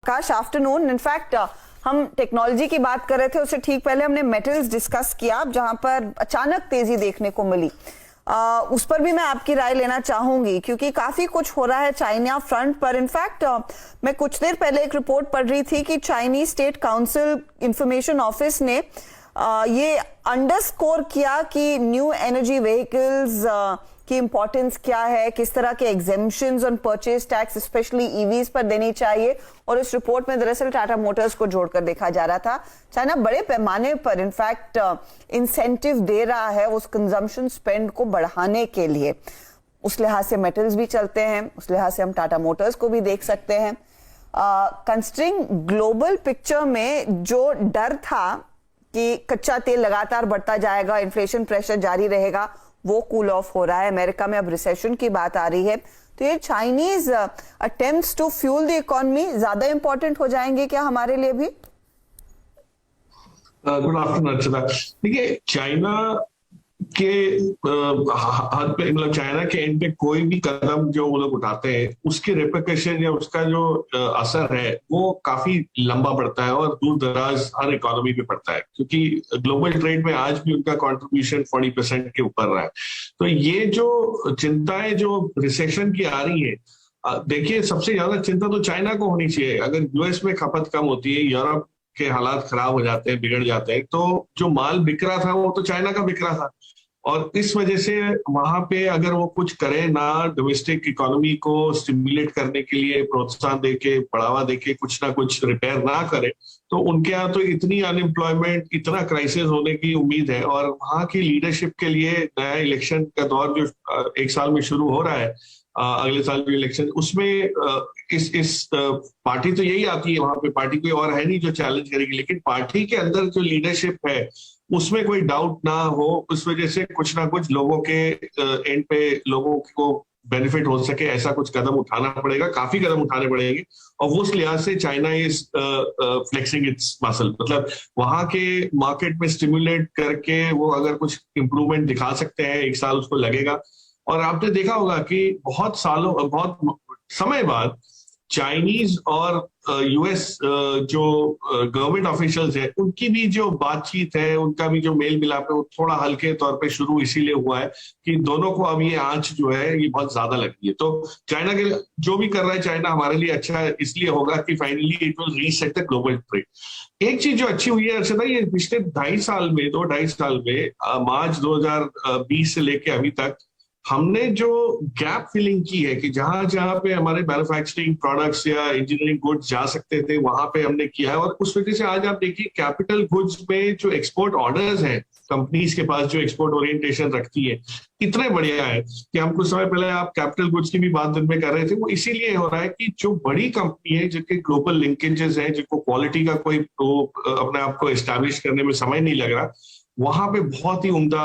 काश afternoon. In fact हम technology की बात कर रहे थे, उससे ठीक पहले हमने मेटल्स डिस्कस किया जहां पर अचानक तेजी देखने को मिली। उस पर भी मैं आपकी राय लेना चाहूंगी क्योंकि काफी कुछ हो रहा है चाइना फ्रंट पर। इनफैक्ट मैं कुछ देर पहले एक रिपोर्ट पढ़ रही थी कि Chinese state council information office ने ये अंडरस्कोर किया कि न्यू एनर्जी व्हीकल्स की इंपॉर्टेंस क्या है, किस तरह के exemptions on purchase tax specially EVs पर देनी चाहिए। और इस रिपोर्ट में दरअसल टाटा मोटर्स को जोड़कर देखा जा रहा था। चाइना बड़े पैमाने पर इनफैक्ट इंसेंटिव दे रहा है उस कंजम्पशन स्पेंड को बढ़ाने के लिए। उस लिहाज से मेटल्स भी चलते हैं, उस लिहाज से हम टाटा मोटर्स को भी देख सकते हैं। कंसिडरिंग ग्लोबल पिक्चर में जो डर था कि कच्चा तेल लगातार बढ़ता जाएगा, इन्फ्लेशन प्रेशर जारी रहेगा, वो कूल ऑफ हो रहा है। अमेरिका में अब रिसेशन की बात आ रही है, तो ये Chinese attempts to fuel the economy ज्यादा इंपॉर्टेंट हो जाएंगे क्या हमारे लिए भी? Good afternoon Archana. देखिए, चाइना के हद पे, मतलब चाइना के एंड पे कोई भी कदम जो वो लोग उठाते हैं उसके रिपरकशन या उसका जो असर है वो काफी लंबा पड़ता है और दूर दराज हर इकोनॉमी पे पड़ता है, क्योंकि ग्लोबल ट्रेड में आज भी उनका कंट्रीब्यूशन 40% के ऊपर रहा है। तो ये जो चिंताएं जो रिसेशन की आ रही है, देखिए सबसे ज्यादा चिंता तो चाइना को होनी चाहिए। अगर यूएस में खपत कम होती है, यूरोप के हालात खराब हो जाते हैं, बिगड़ जाते हैं, तो जो माल बिक रहा था वो तो चाइना का बिक रहा था। और इस वजह से वहां पे अगर वो कुछ करे ना, डोमेस्टिक इकोनॉमी को स्टिमुलेट करने के लिए प्रोत्साहन देके, बढ़ावा देके कुछ ना कुछ रिपेयर ना करे, तो उनके यहाँ तो इतनी अनएम्प्लॉयमेंट, इतना क्राइसिस होने की उम्मीद है। और वहां की लीडरशिप के लिए नया इलेक्शन का दौर जो एक साल में शुरू हो रहा है, अगले साल जो इलेक्शन, उसमें इस पार्टी तो यही आती है, वहां पे पार्टी कोई और है नहीं जो चैलेंज करेगी, लेकिन पार्टी के अंदर जो लीडरशिप है उसमें कोई डाउट ना हो, उस वजह से कुछ ना कुछ लोगों के एंड पे लोगों को बेनिफिट हो सके, ऐसा कुछ कदम उठाना पड़ेगा, काफी कदम उठाने पड़ेंगे। और उस लिहाज से China is flexing it's muscle, मतलब वहां के मार्केट में स्टिमुलेट करके वो अगर कुछ इंप्रूवमेंट दिखा सकते हैं, एक साल उसको लगेगा। और आपने देखा होगा कि बहुत समय बाद चाइनीज और यूएस जो गवर्नमेंट ऑफिशियल्स है, उनकी भी जो बातचीत है, उनका भी जो मेल मिलाप है, वो थोड़ा हल्के तौर पे शुरू इसीलिए हुआ है कि दोनों को अब ये आंच जो है ये बहुत ज्यादा लगती है। तो चाइना के जो भी कर रहा है चाइना हमारे लिए अच्छा इसलिए होगा कि finally it will reset the global trade. एक चीज जो अच्छी हुई है अर्षदा, ये पिछले 2.5 साल में मार्च 2020 से लेके अभी तक हमने जो गैप फिलिंग की है कि जहां जहां पे हमारे मैन्युफैक्चरिंग प्रोडक्ट्स या इंजीनियरिंग गुड्स जा सकते थे वहां पे हमने किया है। और उस वजह से आज आप देखिए कैपिटल गुड्स में जो एक्सपोर्ट ऑर्डर्स हैं कंपनीज के पास, जो एक्सपोर्ट ओरिएंटेशन रखती है, इतने बढ़िया है कि हम कुछ समय पहले आप कैपिटल गुड्स की भी बात दिन में कर रहे थे। वो इसीलिए हो रहा है कि जो बड़ी कंपनी है जिनके ग्लोबल लिंकेजेस हैं, जिनको क्वालिटी का कोई अपने आप को एस्टैब्लिश करने में समय नहीं लग रहा, वहां पे बहुत ही उम्दा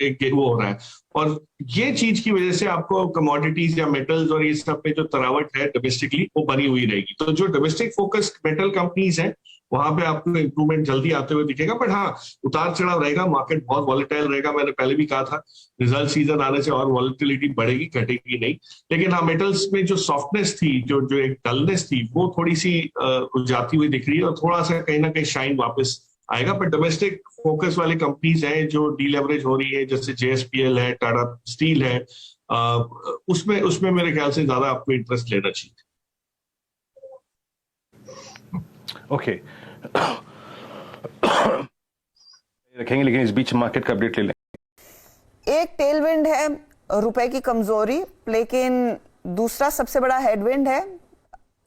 एक वो हो रहा है। और ये चीज की वजह से आपको कमोडिटीज या मेटल्स और ये सब पे जो तरावट है डोमेस्टिकली वो बनी हुई रहेगी। तो जो डोमेस्टिक फोकस्ड मेटल कंपनीज हैं वहां पे आपको इंप्रूवमेंट जल्दी आते हुए दिखेगा। बट हाँ, उतार चढ़ाव रहेगा, मार्केट बहुत वॉलेटाइल रहेगा। मैंने पहले भी कहा था रिजल्ट सीजन आने से और वॉलेटिलिटी बढ़ेगी, घटेगी नहीं। लेकिन हाँ, मेटल्स में जो सॉफ्टनेस थी, जो एक डलनेस थी, वो थोड़ी सी जाती हुई दिख रही है और थोड़ा सा कहीं ना कहीं शाइन वापस आएगा। पर डोमेस्टिक फोकस वाली कंपनीज हैं जो डीलेवरेज हो रही है, जैसे जेएसपीएल है, टाटा स्टील है, उसमें मेरे ख्याल से ज्यादा आपको इंटरेस्ट लेना चाहिए। ओके रखेंगे, लेकिन इस बीच मार्केट का अपडेट ले लें। एक टेलविंड है रुपए की कमजोरी, लेकिन दूसरा सबसे बड़ा हेडविंड है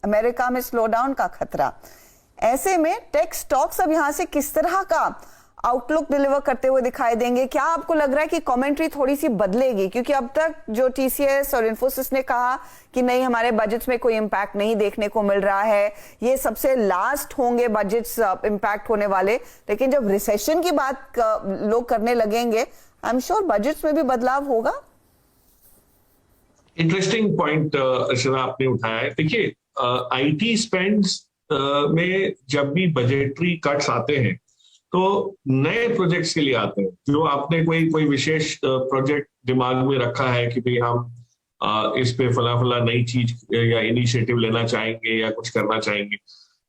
अमेरिका में स्लोडाउन का खतरा। ऐसे में टेक स्टॉक्स अब यहां से किस तरह का आउटलुक डिलीवर करते हुए दिखाई देंगे? क्या आपको लग रहा है कि कमेंट्री थोड़ी सी बदलेगी? क्योंकि अब तक जो टीसीएस और इन्फोसिस ने कहा कि नहीं, हमारे बजट्स में कोई इम्पैक्ट नहीं देखने को मिल रहा है, ये सबसे लास्ट होंगे बजट्स इम्पैक्ट होने वाले। लेकिन जब रिसेशन की बात लोग करने लगेंगे, आई एम श्योर बजट्स में भी बदलाव होगा। इंटरेस्टिंग पॉइंट अर्चना आपने उठाया है। देखिए, आईटी स्पेंड्स में जब भी बजटरी कट्स आते हैं तो नए प्रोजेक्ट्स के लिए आते हैं। जो आपने कोई विशेष प्रोजेक्ट दिमाग में रखा है कि भाई हम इस पे फला नई चीज या इनिशिएटिव लेना चाहेंगे या कुछ करना चाहेंगे।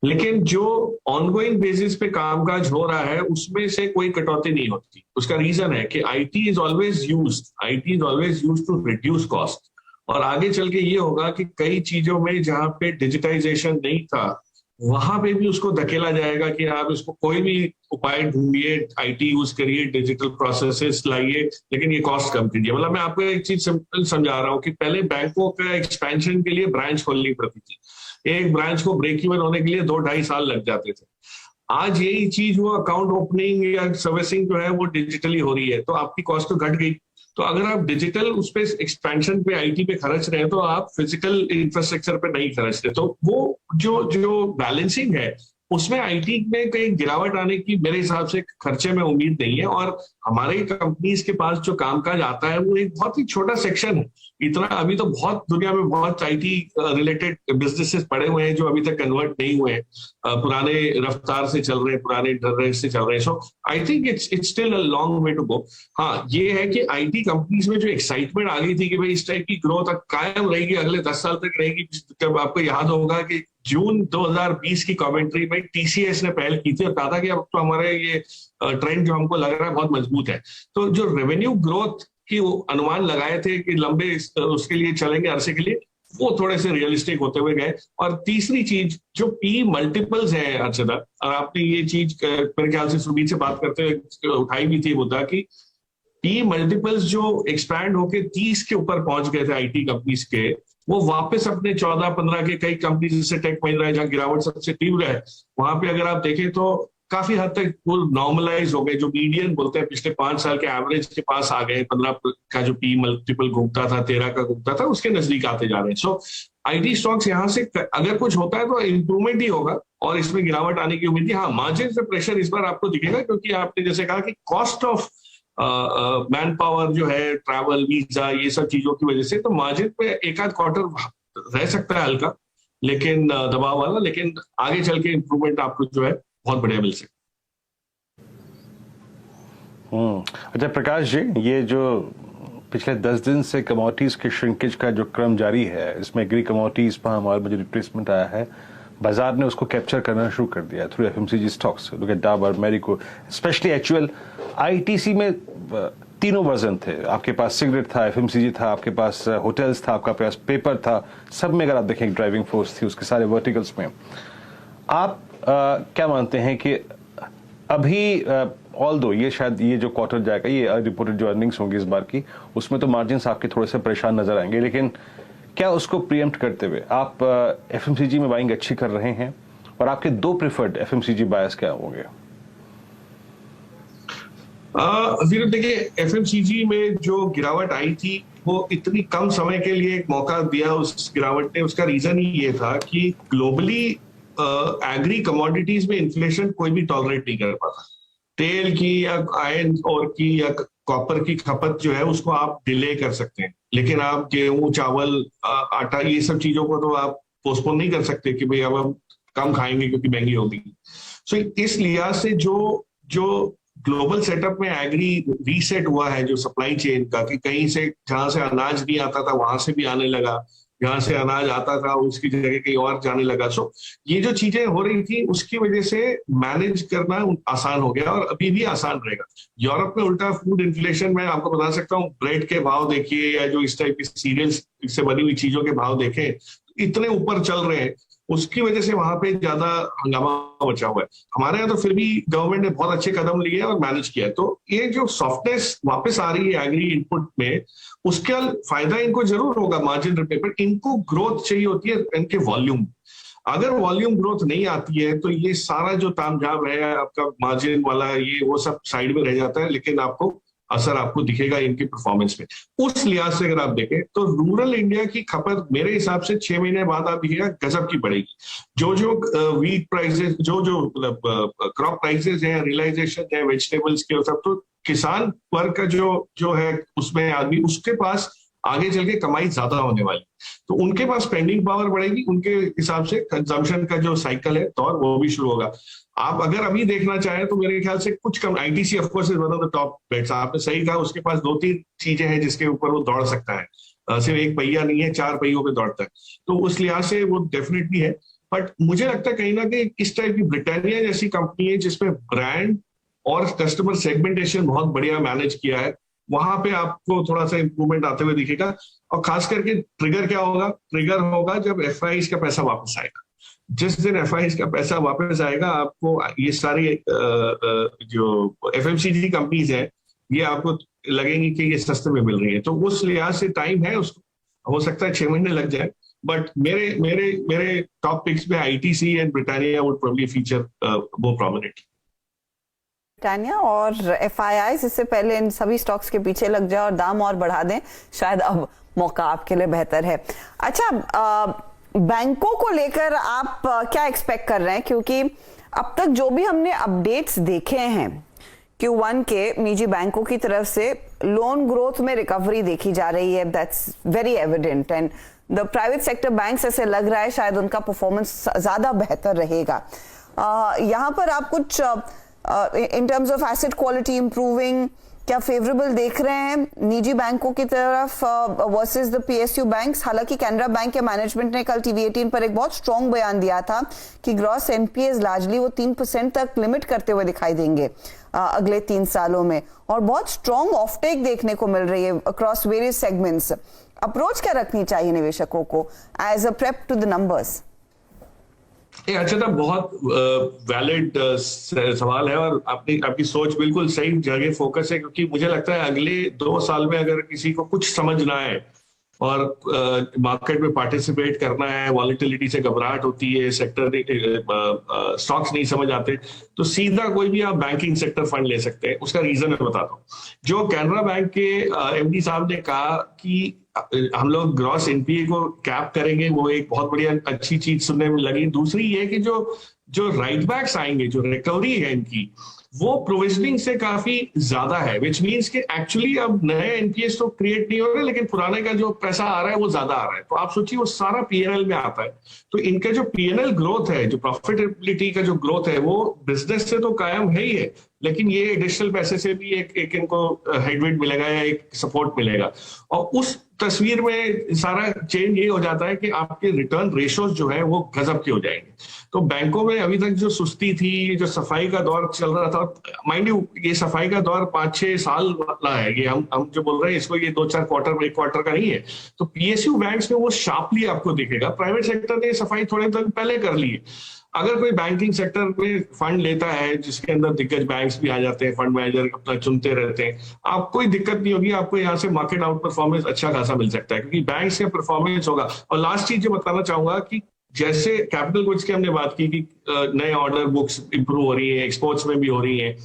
लेकिन जो ऑनगोइंग बेसिस पे कामकाज हो रहा है उसमें से कोई कटौती नहीं होती। उसका रीजन है कि IT is always used to reduce cost. और आगे चल के ये होगा कि कई चीजों में जहां पे डिजिटाइजेशन नहीं था वहां पे भी उसको धकेला जाएगा कि आप इसको कोई भी उपाय ढूंढिए, आईटी यूज करिए, डिजिटल प्रोसेसेस लाइए, लेकिन ये कॉस्ट कम कीजिए। मतलब मैं आपको एक चीज सिंपल समझा रहा हूँ कि पहले बैंकों का एक्सपेंशन के लिए ब्रांच खोलनी पड़ती थी। एक ब्रांच को ब्रेक इवन होने के लिए 2-2.5 साल लग जाते थे। आज यही चीज वो अकाउंट ओपनिंग या सर्विसिंग जो है वो डिजिटली हो रही है, तो आपकी कॉस्ट तो घट गई। तो अगर आप डिजिटल उस पे एक्सपेंशन पे आईटी पे खर्च रहे हैं तो आप फिजिकल इंफ्रास्ट्रक्चर पे नहीं खर्च रहे। तो वो जो बैलेंसिंग है उसमें आईटी में कहीं गिरावट आने की मेरे हिसाब से खर्चे में उम्मीद नहीं है। और हमारे कंपनीज के पास जो कामकाज आता है वो एक बहुत ही छोटा सेक्शन है। इतना अभी तो बहुत दुनिया में बहुत आईटी रिलेटेड बिजनेसेस पड़े हुए हैं जो अभी तक कन्वर्ट नहीं हुए हैं, पुराने रफ्तार से चल रहे हैं, पुराने रेट से चल रहे हैं। So I think it's still a long way to go. हाँ, ये है कि आईटी कंपनीज में जो एक्साइटमेंट आ गई थी कि भाई इस टाइप की ग्रोथ कायम रहेगी, अगले 10 साल तक रहेगी। जब आपको याद होगा कि जून 2020 की कमेंट्री में टीसीएस ने पहल की थी और कहा था कि अब तो हमारे ये ट्रेंड जो हमको लग रहा है बहुत मजबूत है। तो जो रेवेन्यू ग्रोथ की अनुमान लगाए थे कि लंबे उसके लिए चलेंगे अरसे के लिए, वो थोड़े से रियलिस्टिक होते हुए गए। और तीसरी चीज जो पी मल्टीपल्स है अर्चना, और आपने ये चीज मेरे ख्याल से सुमीत से बात करते हुए उठाई भी थी मुद्दा की, पी मल्टीपल्स जो एक्सपैंड होके 30 के ऊपर पहुंच गए थे आईटी कंपनीज के, वो वापस अपने 14-15 के कई कंपनीज जैसे टेक महिंद्रा है जहां गिरावट सबसे तीव्र है, वहां पे अगर आप देखें तो काफी हद तक वो नॉर्मलाइज हो गए। जो मीडियन बोलते हैं पिछले 5 साल के एवरेज के पास आ गए। 15 का जो पी मल्टीपल घूमता था, 13 का घूमता था, उसके नजदीक आते जा रहे हैं। सो आईटी स्टॉक्स यहाँ से अगर कुछ होता है तो इंप्रूवमेंट ही होगा और इसमें गिरावट आने की उम्मीद है। हाँ, मार्जिन से प्रेशर इस बार आपको दिखेगा क्योंकि आपने जैसे कहा कि कॉस्ट ऑफ मैन पावर जो है, ट्रैवल, वीजा, ये सब चीजों की वजह से तो मार्जिन पे एक आध क्वार्टर रह सकता है हल्का, लेकिन दबाव वाला, लेकिन आगे चल के इंप्रूवमेंट आपको जो है बहुत बढ़िया मिल सकता है। अच्छा प्रकाश जी, ये जो पिछले 10 दिन से कमोडिटीज के श्रिंकेज का जो क्रम जारी है, इसमें एग्री कमोडिटीज पर हमारे में जो रिट्रेसमेंट आया है, बाजार ने उसको कैप्चर करना शुरू कर दिया through FMCG stocks. Look at Dabur, Marico, specially actual ITC में तीनों वर्जन थे। आपके पास सिगरेट था, एफएमसीजी था, आपके पास होटल्स था, आपका पास पेपर था, सब में अगर आप देखें ड्राइविंग फोर्स थी उसके सारे वर्टिकल्स में। आप क्या मानते हैं कि अभी ऑल्दो ये शायद ये जो क्वार्टर जाएगा, ये रिपोर्टेड जो अर्निंग्स होंगी इस बार की, उसमें तो मार्जिन्स आपके थोड़े से परेशान नजर आएंगे, लेकिन क्या उसको प्रीएम्प्ट करते हुए आप एफएमसीजी में बाइंग अच्छी कर रहे हैं? और आपके 2 प्रेफर्ड एफएमसीजी बायर्स क्या होंगे? देखिए, एफएमसीजी में जो गिरावट आई थी वो इतनी कम समय के लिए एक मौका दिया उस गिरावट ने। उसका रीजन ही ये था कि ग्लोबली एग्री कमोडिटीज में इन्फ्लेशन कोई भी टॉलरेट नहीं कर पाता। तेल की या आयरन और की या कॉपर की खपत जो है उसको आप डिले कर सकते हैं, लेकिन आप गेहूं, चावल, आटा, ये सब चीजों को तो आप पोस्टपोन नहीं कर सकते कि भाई अब हम कम खाएंगे क्योंकि महंगी होगी। सो इस लिहाज से जो ग्लोबल सेटअप में एग्री रीसेट हुआ है, जो सप्लाई चेन का, कि कहीं से जहां से अनाज नहीं आता था वहां से भी आने लगा, जहां से अनाज आता था उसकी जगह कहीं और जाने लगा। सो ये जो चीजें हो रही थी उसकी वजह से मैनेज करना आसान हो गया और अभी भी आसान रहेगा। यूरोप में उल्टा फूड इन्फ्लेशन, मैं आपको बता सकता हूँ, ब्रेड के भाव देखिए या जो इस टाइप की सीरियल्स से बनी हुई चीजों के भाव देखें, इतने ऊपर चल रहे हैं। उसकी वजह से वहां पे ज्यादा हंगामा बचा हुआ है। हमारे यहाँ तो फिर भी गवर्नमेंट ने बहुत अच्छे कदम लिए और मैनेज किया है। तो ये जो सॉफ्टनेस वापस आ रही है एग्री इनपुट में, उसका फायदा इनको जरूर होगा मार्जिन पे, पर इनको ग्रोथ चाहिए होती है इनके वॉल्यूम। अगर वॉल्यूम ग्रोथ नहीं आती है तो ये सारा जो तामझाम है आपका मार्जिन वाला, ये वो सब साइड में रह जाता है, लेकिन आपको असर आपको दिखेगा इनकी परफॉर्मेंस में। उस लिहाज से अगर आप देखें तो रूरल इंडिया की खपत मेरे हिसाब से 6 महीने बाद आप दिखेगा गजब की बढ़ेगी। जो वीट प्राइसेस, जो क्रॉप प्राइसेस हैं, रियलाइजेशन है वेजिटेबल्स के, सब, तो किसान वर्ग का जो है उसमें आदमी, उसके पास आगे चल के कमाई ज्यादा होने वाली, तो उनके पास स्पेंडिंग पावर बढ़ेगी, उनके हिसाब से कंजम्पशन का जो साइकिल है दौर वो भी शुरू होगा। आप अगर अभी देखना चाहें तो मेरे ख्याल से कुछ कम, ITC of course is one of the top bets, आपने सही कहा, उसके पास 2-3 चीजें हैं जिसके ऊपर वो दौड़ सकता है। सिर्फ एक पहिया नहीं है, 4 पहियों पे दौड़ता है। तो उस लिहाज से वो डेफिनेटली है। बट मुझे लगता है कहीं ना कहीं इस टाइप की ब्रिटानिया जैसी कंपनी है जिसमें ब्रांड और कस्टमर सेगमेंटेशन बहुत बढ़िया मैनेज किया है, वहां पे आपको थोड़ा सा इंप्रूवमेंट आते हुए दिखेगा। और खास करके ट्रिगर क्या होगा? ट्रिगर होगा जब एफआईआई का पैसा वापस आएगा। जिस दिन एफआईआई का पैसा वापस आएगा, आपको ये सारी जो एफएमसीजी कंपनीज है, ये आपको लगेंगी कि ये सस्ते में मिल रही है। तो उस लिहाज से टाइम है, उसको हो सकता है 6 महीने लग जाए। बट मेरे मेरे मेरे टॉप पिक्स में ITC and Britannia would probably feature more prominent. Britannia और एफआईआई, इससे पहले इन सभी स्टॉक्स के पीछे लग जाए और दाम और बढ़ा दें, शायद अब मौका आपके लिए बेहतर है। अच्छा, बैंकों को लेकर आप क्या एक्सपेक्ट कर रहे हैं? क्योंकि अब तक जो भी हमने अपडेट्स देखे हैं Q1 के निजी बैंकों की तरफ से, लोन ग्रोथ में रिकवरी देखी जा रही है, that's very evident. And the private sector banks, ऐसे लग रहा है शायद उनका परफॉर्मेंस ज्यादा बेहतर रहेगा। यहाँ पर आप कुछ in terms of asset quality improving, क्या फेवरेबल देख रहे हैं निजी बैंकों की तरफ वर्सेस द पीएसयू बैंक्स? हालांकि कैनरा बैंक के मैनेजमेंट ने कल TV18 पर एक बहुत स्ट्रॉन्ग बयान दिया था कि ग्रॉस एनपीएस लार्जली वो 3% तक लिमिट करते हुए दिखाई देंगे अगले 3 सालों में, और बहुत स्ट्रॉन्ग ऑफटेक देखने को मिल रही है अक्रॉस वेरियस सेगमेंट्स। अप्रोच क्या रखनी चाहिए निवेशकों को as a prep to the numbers? अच्छा था, बहुत वैलिड सवाल है और आपकी सोच बिल्कुल सही जगह फोकस है। क्योंकि मुझे लगता है अगले 2 साल में अगर किसी को कुछ समझ ना आए और मार्केट में पार्टिसिपेट करना है, वॉलेटिलिटी से घबराहट होती है, सेक्टर स्टॉक्स नहीं समझ आते, तो सीधा कोई भी आप बैंकिंग सेक्टर फंड ले सकते हैं। उसका रीजन मैं बताता हूँ। जो कैनरा बैंक के एमडी साहब ने कहा कि हम लोग ग्रॉस एनपीए को कैप करेंगे, वो एक बहुत बढ़िया अच्छी चीज सुनने में लगी। दूसरी ये कि जो राइट बैक्स आएंगे, जो रिकवरी है इनकी, वो प्रोविजनिंग से काफी ज्यादा है, विच मीन्स कि एक्चुअली अब नए एनपीएस तो क्रिएट नहीं हो रहे, लेकिन पुराने का जो पैसा आ रहा है वो ज्यादा आ रहा है। तो आप सोचिए वो सारा पीएनएल में आता है। तो इनका जो पीएनएल ग्रोथ है, जो प्रॉफिटेबिलिटी का जो ग्रोथ है, वो बिजनेस से तो कायम है ही है, लेकिन ये एडिशनल पैसे से भी एक इनको हेडविंड मिलेगा या एक सपोर्ट मिलेगा। और उस तस्वीर में सारा चेंज ये हो जाता है कि आपके रिटर्न रेशोज जो है वो गजब के हो जाएंगे। तो बैंकों में अभी तक जो सुस्ती थी, जो सफाई का दौर चल रहा था, माइंड यू ये सफाई का दौर 5-6 साल वाला है। ये हम जो बोल रहे हैं इसको, ये 2-4 क्वार्टर, 1 क्वार्टर का नहीं है। तो पीएसयू बैंक्स में वो शार्पली आपको दिखेगा। प्राइवेट सेक्टर ने सफाई थोड़े दिन पहले कर ली है। अगर कोई बैंकिंग सेक्टर में फंड लेता है जिसके अंदर दिग्गज बैंक्स भी आ जाते हैं, फंड मैनेजर अपना चुनते रहते हैं, आपको कोई दिक्कत नहीं होगी। आपको यहाँ से मार्केट आउट परफॉर्मेंस अच्छा खासा मिल सकता है, क्योंकि बैंक्स का परफॉर्मेंस होगा। और लास्ट चीज जो बताना चाहूंगा कि जैसे कैपिटल गुड्स की हमने बात की कि नए ऑर्डर बुक्स इंप्रूव हो रही है, एक्सपोर्ट्स में भी हो रही है।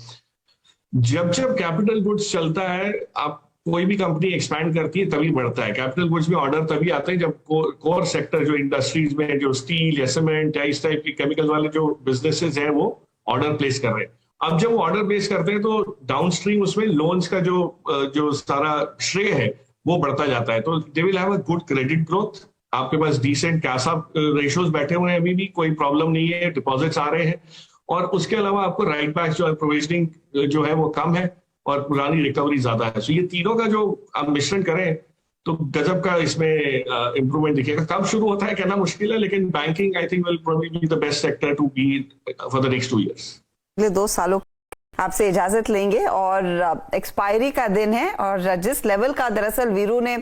जब कैपिटल गुड्स चलता है, आप कोई भी कंपनी एक्सपैंड करती है तभी बढ़ता है। कैपिटल गुड्स में ऑर्डर तभी आते हैं जब कोर सेक्टर, जो इंडस्ट्रीज में जो स्टील या सीमेंट या इस टाइप की केमिकल वाले जो बिजनेसेस हैं, वो ऑर्डर प्लेस कर रहे हैं। अब जब वो ऑर्डर प्लेस करते हैं तो डाउनस्ट्रीम उसमें लोन्स का जो सारा श्रेय है वो बढ़ता जाता है। तो they will have a good credit growth. आपके पास डिसेंट कैसा रेशियोज बैठे हुए हैं, अभी भी कोई प्रॉब्लम नहीं है, डिपॉजिट्स आ रहे हैं। और उसके अलावा आपको राइट बैक जो है, प्रोविजनिंग जो है वो कम है और पुरानी रिकवरी ज्यादा है। सो ये तीनों का जो आप मिश्रण करें तो गजब का इसमें इंप्रूवमेंट दिखेगा। कब शुरू होता है कहना मुश्किल है, लेकिन banking I think will probably be the best sector to be for the next 2 years। अगले 2 सालों आपसे इजाजत लेंगे और एक्सपायरी का दिन है, और जिस लेवल का दरअसल वीरू ने